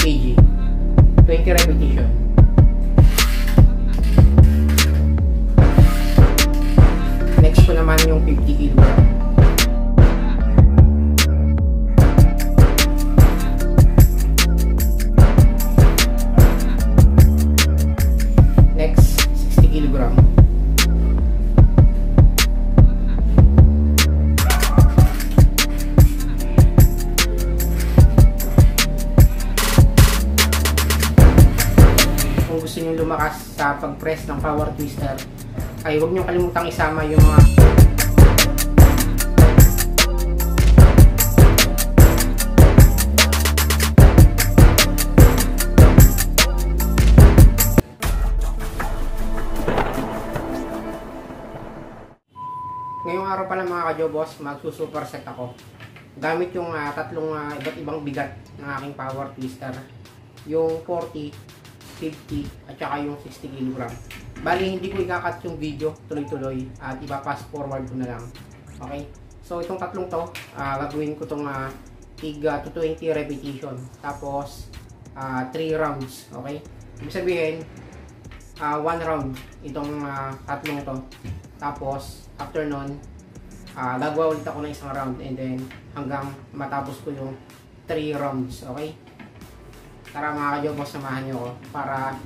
kg, 20 repetition. Next ko naman yung 50 kg. Next, 60 kg. Kung gusto nyo lumakas sa pag-press ng power twister, ay huwag nyo kalimutang isama yung mga ngayong araw pala mga ka-jobos, magsusuperset ako gamit yung tatlong iba't ibang bigat ng aking power twister, yung 40, 50 at saka yung 60 kg. Bali hindi ko ikakat yung video tuloy-tuloy at ipa-fast forward ko na lang. Okay? So itong tatlong to, gagawin ko tong tig 20 repetition. Tapos 3 rounds. Okay? Ibig sabihin 1 round itong tatlong to. Tapos after nun, gagawa ulit ako ng isang round and then hanggang matapos ko yung 3 rounds. Okay? Tara mga ka-jobos, samahan nyo ako para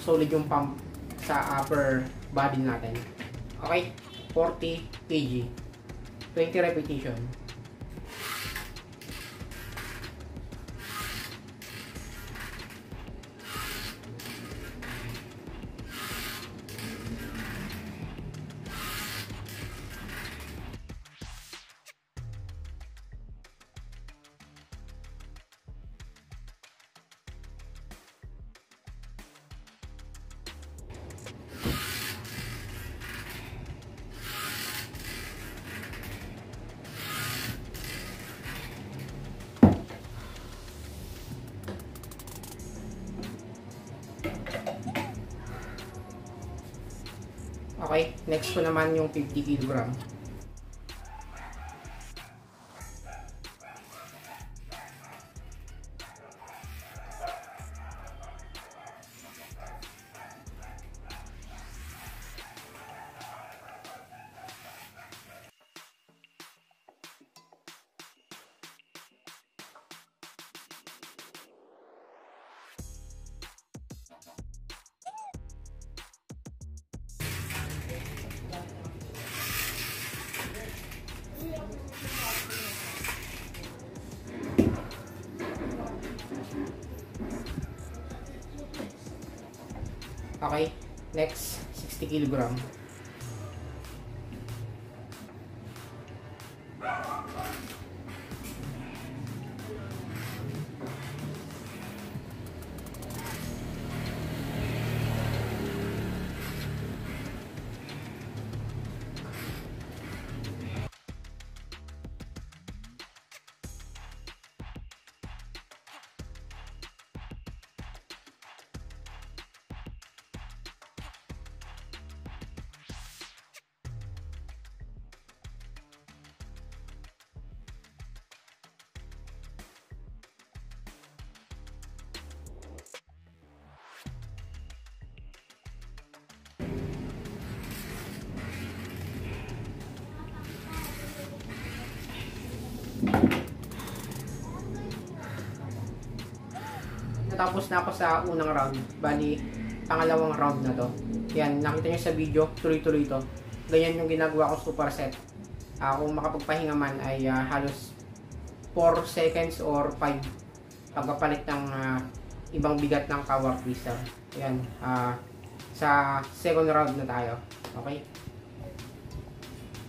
solid yung pump sa upper body natin. Okay? 40 kg, 20 repetition. Okay, next ko naman yung 50 kg. Okay, next 60 kg. Natapos na ako sa unang round. Bali, pangalawang round na to. Yan, nakita nyo sa video, tuloy-tuloy to. Ganyan yung ginagawa ko superset. Kung makapagpahinga man ay halos 4 seconds or 5 pagpapalit ng ibang bigat ng power twister. Yan, sa second round na tayo. Okay?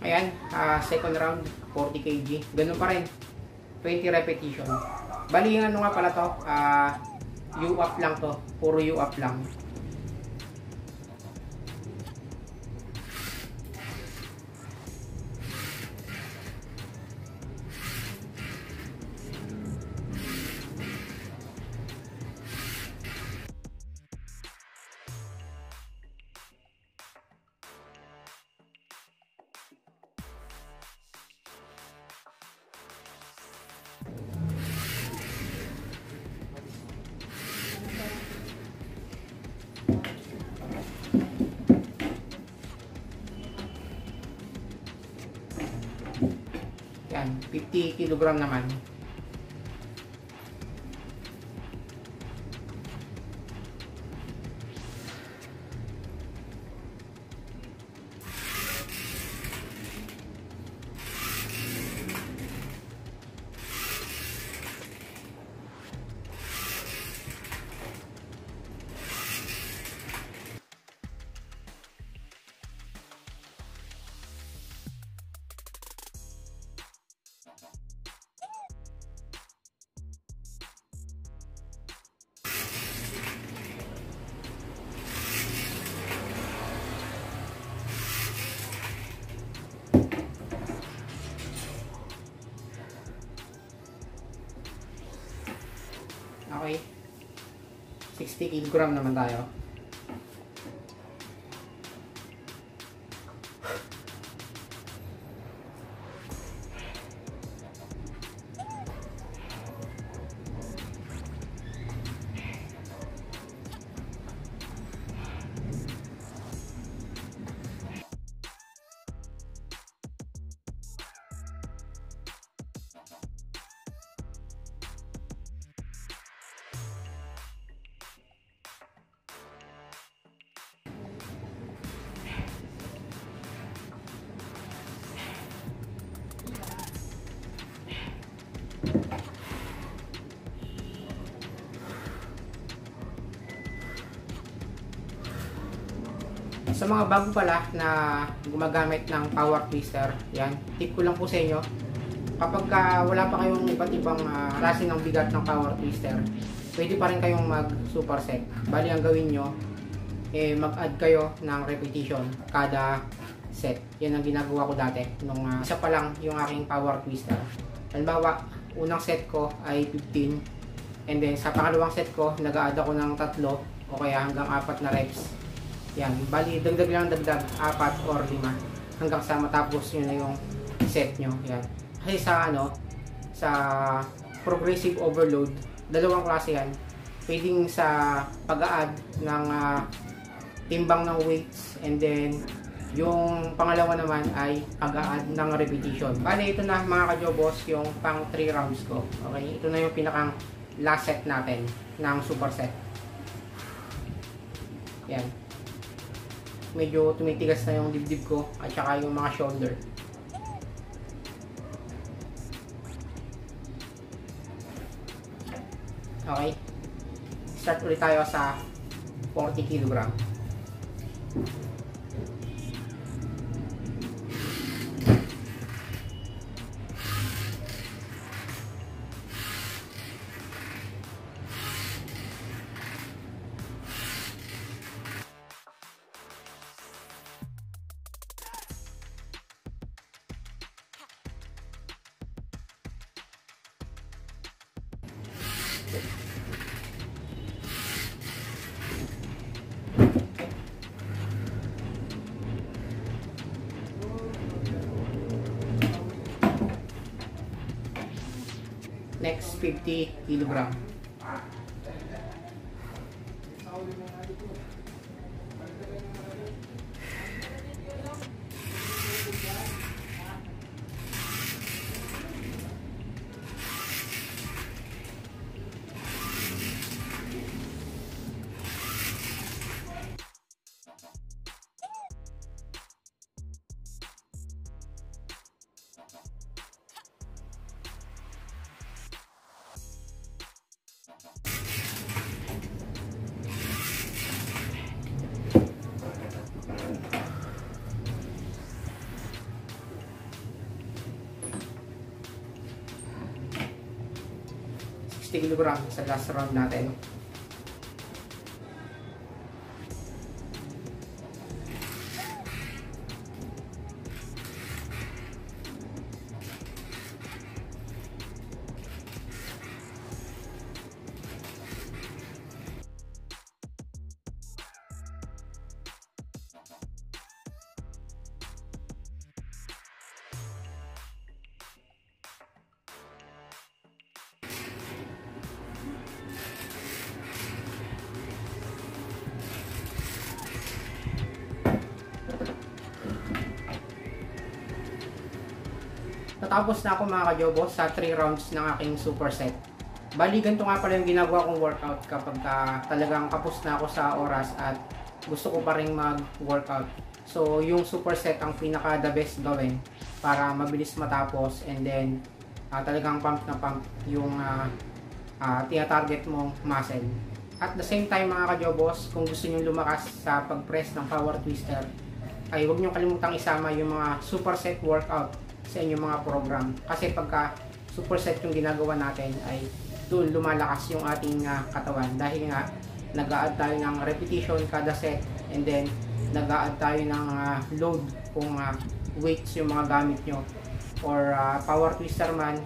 Ayan, second round, 40 kg. Ganun pa rin. 20 repetition. Bali, yung ano nga pala to, U-up lang to. Puro U-up lang. Yan, 50 kilogram naman. Okay. 60 kilogram naman tayo. Sa mga bago pala na gumagamit ng power twister, yan, tip ko lang po sa inyo, kapag wala pa kayong iba't ibang klase ng bigat ng power twister, pwede pa rin kayong mag superset. Bali ang gawin nyo, mag-add kayo ng repetition kada set. Yan ang ginagawa ko dati nung isa pa lang yung aking power twister. Halimbawa, unang set ko ay 15, and then sa pangalawang set ko, nag-add ako ng 3 o kaya hanggang 4 na reps. Yan, bali dagdag lang, dagdag 4 or 5 hanggang sa matapos yun na yung set nyo. Yan. Kasi sa sa progressive overload, dalawang klase yan. Pwedeng sa pag-a-add ng timbang ng weights, and then yung pangalawa naman ay pag-a-add ng repetition. Bali ito na mga ka-jobos yung pang 3 rounds ko. Okay, ito na yung pinakang last set natin ng superset. Yan. Medyo tumitigas na yung dibdib ko at saka yung mga shoulder. Okay. Start ulit tayo sa 40 kg. Next, 50 kg. Kilogram sa last round natin. natapos na ako mga ka-jobos sa 3 rounds ng aking superset. Bali, ganito nga pala yung ginagawa kong workout kapag talagang kapos na ako sa oras at gusto ko pa rin mag-workout. So, yung superset ang pinaka the best gawin para mabilis matapos, and then talagang pump na pump yung tina-target mong muscle. At the same time mga ka-jobos, kung gusto nyo lumakas sa pag-press ng power twister, ay huwag nyo kalimutang isama yung mga superset workout sa inyong mga program. Kasi pagka superset yung ginagawa natin, ay doon lumalakas yung ating katawan. Dahil nga, nag-a-add tayo ng repetition kada set, and then nag-a-add tayo ng load kung weights yung mga gamit nyo. Or power twister man,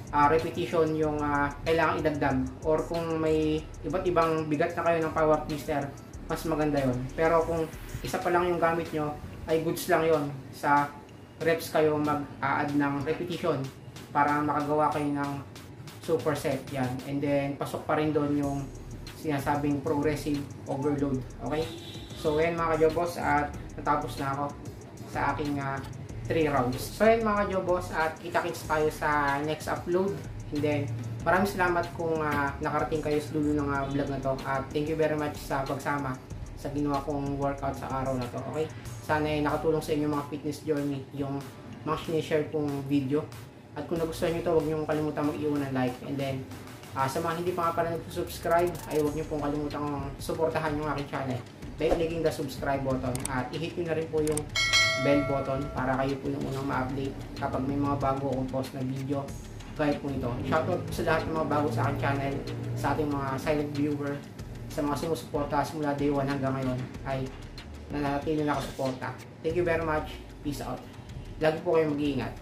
repetition yung kailangan idagdag. Or kung may iba't ibang bigat na kayo ng power twister, mas maganda yon. Pero kung isa pa lang yung gamit nyo, ay goods lang yon. Sa reps kayo mag-a-add ng repetition para makagawa kayo ng superset yan. And then pasok pa rin doon yung sinasabing progressive overload. Okay? So yan mga ka-jobos, at natapos na ako sa aking 3 rounds. So yan mga ka-jobos, at kita-kits tayo sa next upload. And then maraming salamat kung nakarating kayo sa dulo ng vlog na to. At thank you very much sa pagsama sa ginawa kong workout sa araw na to. Okay? Sana ay nakatulong sa inyo mga fitness journey yung mga sinishare kong video. At kung nagustuhan nyo ito, huwag nyo kalimutan mag-iwan ng like. And then sa mga hindi pa nga pala nag-subscribe, ay huwag nyo pong kalimutan suportahan yung aking channel by clicking the subscribe button. At i-hit nyo na rin po yung bell button para kayo po yung unang ma-update kapag may mga bago akong post na video gaya po ito. Shoutout po sa lahat ng mga bago sa aking channel, sa ating mga silent viewer, sa mga sumusuporta mula day 1 hanggang ngayon ay nanatili na nakasuporta. Thank you very much. Peace out. Lagi po kayong mag-iingat.